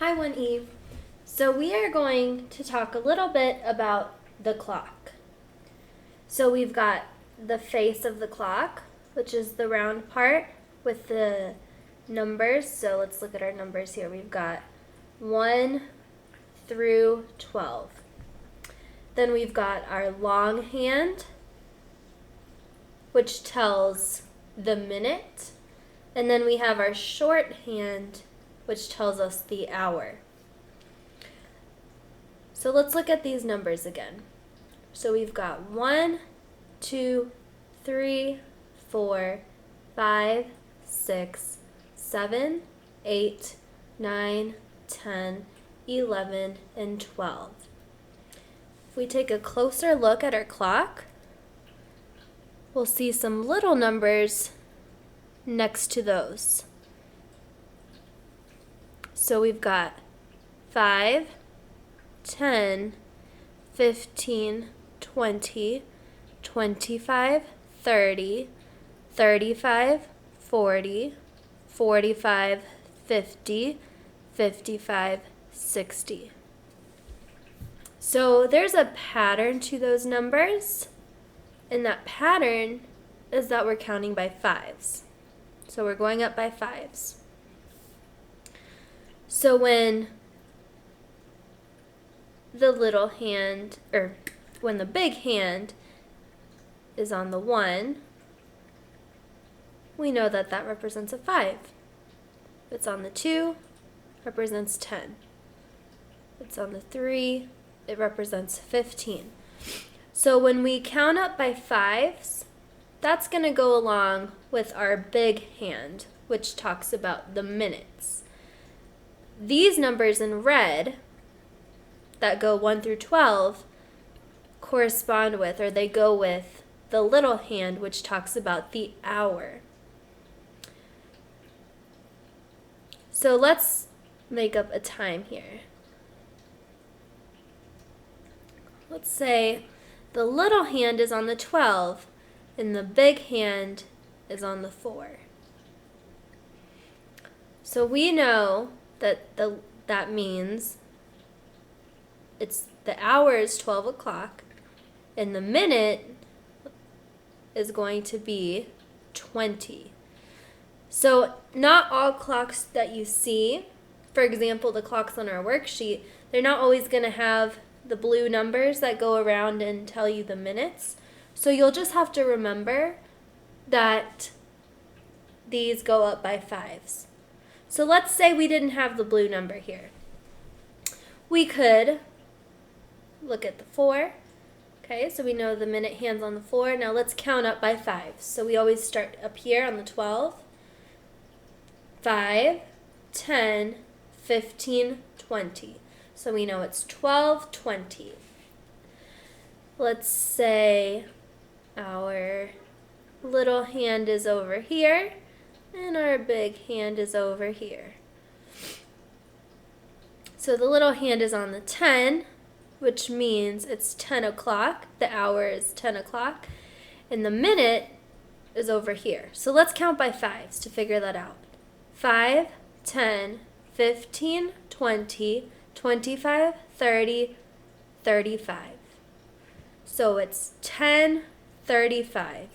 Hi, One Eve. So we are going to talk a little bit about the clock. So we've got the face of the clock, which is the round part with the numbers. So let's look at our numbers here. We've got 1 through 12. Then we've got our long hand, which tells the minute. And then we have our short hand, which tells us the hour. So let's look at these numbers again. So we've got 1, 2, 3, 4, 5, 6, 7, 8, 9, 10, 11, and 12. If we take a closer look at our clock, we'll see some little numbers next to those. So we've got 5, 10, 15, 20, 25, 30, 35, 40, 45, 50, 55, 60. So there's a pattern to those numbers, and that pattern is that we're counting by fives. So we're going up by fives. So when the little hand, or when the big hand is on the 1, we know that that represents a 5. If it's on the 2, it represents 10. If it's on the 3, it represents 15. So when we count up by fives, that's going to go along with our big hand, which talks about the minutes. These numbers in red that go 1 through 12 correspond with, or they go with, the little hand, which talks about the hour. So let's make up a time here. Let's say the little hand is on the 12 and the big hand is on the 4. So we know that that means the hour is 12 o'clock and the minute is going to be 20. So not all clocks that you see, for example, the clocks on our worksheet, they're not always going to have the blue numbers that go around and tell you the minutes. So you'll just have to remember that these go up by fives. So let's say we didn't have the blue number here. We could look at the 4. Okay, so we know the minute hand's on the 4. Now let's count up by fives. So we always start up here on the 12. 5, 10, 15, 20. So we know it's 12:20. Let's say our little hand is over here and our big hand is over here. So the little hand is on the 10, which means it's 10 o'clock. The hour is 10 o'clock. And the minute is over here. So let's count by fives to figure that out. 5, 10, 15, 20, 25, 30, 35. So it's 10:35.